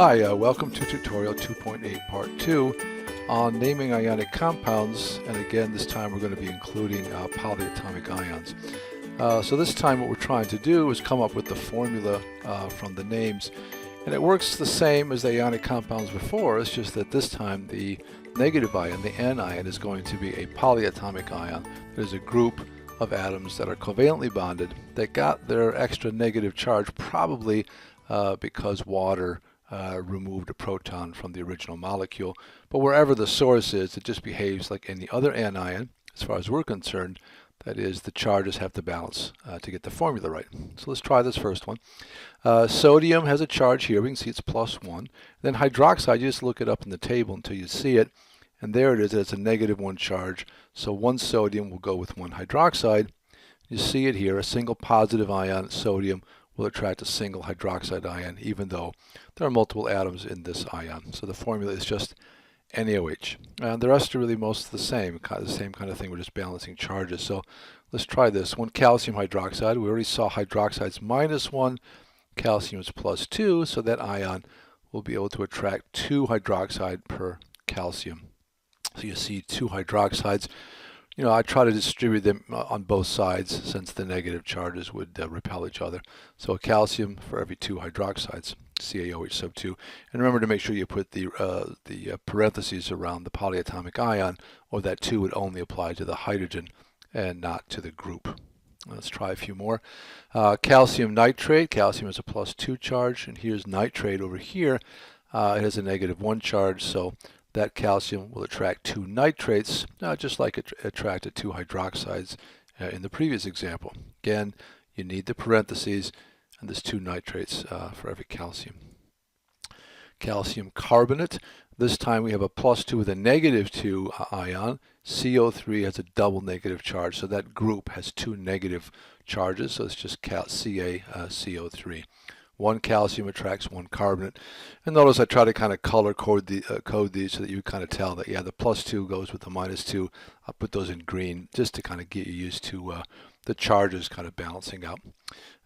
Hi, welcome to tutorial 2.8 part 2 on naming ionic compounds, and again this time we're going to be including polyatomic ions. So this time what we're trying to do is come up with the formula from the names, and it works the same as the ionic compounds before. It's just that this time the negative ion, the anion, is going to be a polyatomic ion. There's a group of atoms that are covalently bonded that got their extra negative charge probably because water removed a proton from the original molecule. But wherever the source is, it just behaves like any other anion as far as we're concerned. That is, the charges have to balance to get the formula right. So let's try this first one. Sodium has a charge here. We can see it's +1. Then hydroxide, you just look it up in the table until you see it. And there it is. It's a -1 charge. So one sodium will go with one hydroxide. You see it here. A single positive ion, sodium, will attract a single hydroxide ion, even though there are multiple atoms in this ion. So the formula is just NaOH. And the rest are really most the same kind of thing. We're just balancing charges. So let's try this. One calcium hydroxide. We already saw hydroxide's -1, calcium is +2, so that ion will be able to attract 2 hydroxide per calcium. So you see 2 hydroxides. You know, I try to distribute them on both sides since the negative charges would repel each other. So calcium for every 2 hydroxides, CaOH sub 2. And remember to make sure you put the parentheses around the polyatomic ion, or that 2 would only apply to the hydrogen and not to the group. Let's try a few more. Calcium nitrate. Calcium has a +2 charge, and here's nitrate over here. It has a -1 charge, so that calcium will attract 2 nitrates, just like it attracted 2 hydroxides in the previous example. Again, you need the parentheses, and there's 2 nitrates for every calcium. Calcium carbonate. This time we have a +2 with a -2 ion. CO3 has a double negative charge, so that group has 2 negative charges, so it's just CaCO3. One calcium attracts 1 carbonate. And notice I try to kind of color code these so that you kind of tell that, yeah, the +2 goes with the -2. I'll put those in green just to kind of get you used to the charges kind of balancing out.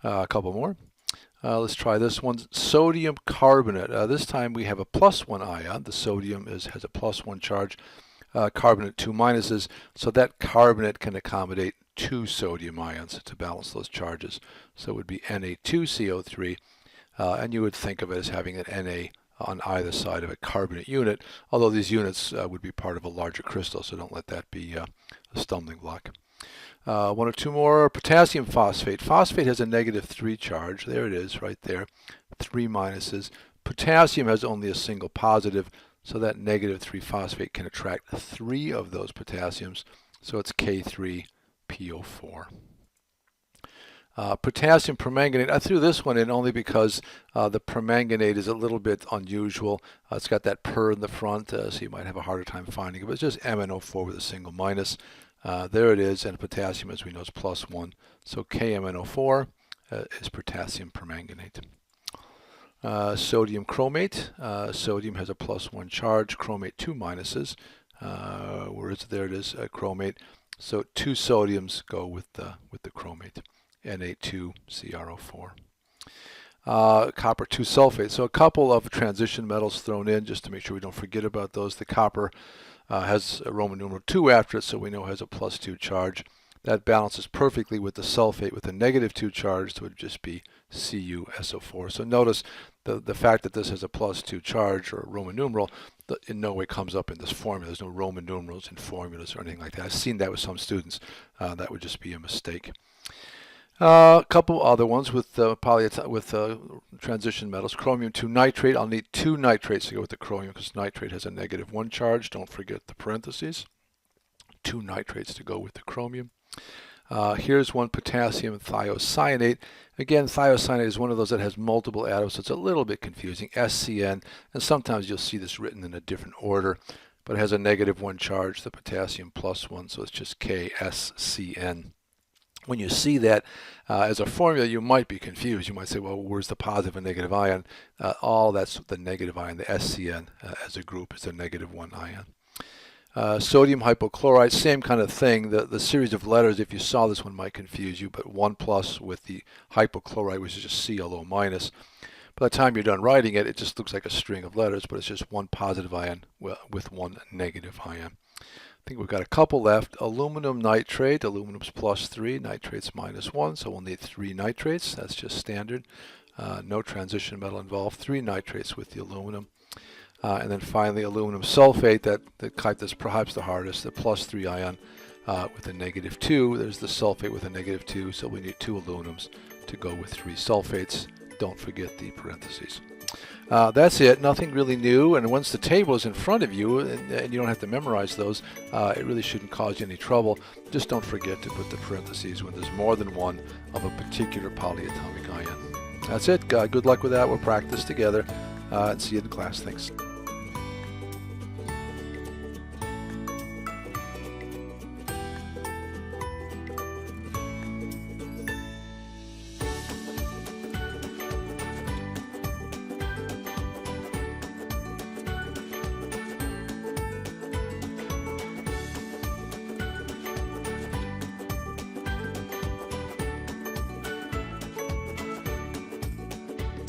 A couple more. Let's try this one. Sodium carbonate. This time we have a +1 ion. The sodium has a +1 charge. Carbonate 2 minuses. So that carbonate can accommodate 2 sodium ions to balance those charges. So it would be Na2CO3. And you would think of it as having an Na on either side of a carbonate unit, although these units would be part of a larger crystal, so don't let that be a stumbling block. 1 or 2 more. Potassium phosphate. Phosphate has a -3 charge. There it is, right there. 3 minuses. Potassium has only a single positive, so that -3 phosphate can attract 3 of those potassiums, so it's K3PO4. Potassium permanganate. I threw this one in only because the permanganate is a little bit unusual. It's got that per in the front, so you might have a harder time finding it, but it's just MnO4 with a single minus. There it is, and potassium, as we know, is +1. So KMnO4 is potassium permanganate. Sodium chromate. Sodium has a +1 charge. Chromate 2 minuses. Where is it? There it is, chromate. So 2 sodiums go with the chromate. Na2CrO4. Copper 2 sulfate. So a couple of transition metals thrown in just to make sure we don't forget about those. The copper has a Roman numeral 2 after it, so we know it has a +2 charge. That balances perfectly with the sulfate with a -2 charge, so it would just be CuSO4. So notice the fact that this has a +2 charge or Roman numeral in no way comes up in this formula. There's no Roman numerals in formulas or anything like that. I've seen that with some students. That would just be a mistake. A couple other ones with transition metals. Chromium 2 nitrate. I'll need 2 nitrates to go with the chromium because nitrate has a -1 charge. Don't forget the parentheses. 2 nitrates to go with the chromium. Here's one potassium thiocyanate. Again, thiocyanate is one of those that has multiple atoms, so it's a little bit confusing. SCN, and sometimes you'll see this written in a different order, but it has a -1 charge, the potassium +1, so it's just KSCN. When you see that as a formula, you might be confused. You might say, well, where's the positive and negative ion? All that's the negative ion. The SCN as a group is a -1 ion. Sodium hypochlorite, same kind of thing. The series of letters, if you saw this one, might confuse you, but 1+ with the hypochlorite, which is just ClO-. By the time you're done writing it, it just looks like a string of letters, but it's just one positive ion with one negative ion. I think we've got a couple left. Aluminum nitrate, aluminum's +3, nitrate's -1, so we'll need 3 nitrates. That's just standard. No transition metal involved. 3 nitrates with the aluminum. And then finally aluminum sulfate, that type that's perhaps the hardest, the +3 ion with a -2. There's the sulfate with a -2, so we need 2 aluminums to go with 3 sulfates. Don't forget the parentheses. That's it, nothing really new, and once the table is in front of you and you don't have to memorize those, it really shouldn't cause you any trouble. Just don't forget to put the parentheses when there's more than one of a particular polyatomic ion. That's it. Good luck with that. We'll practice together and see you in class. Thanks.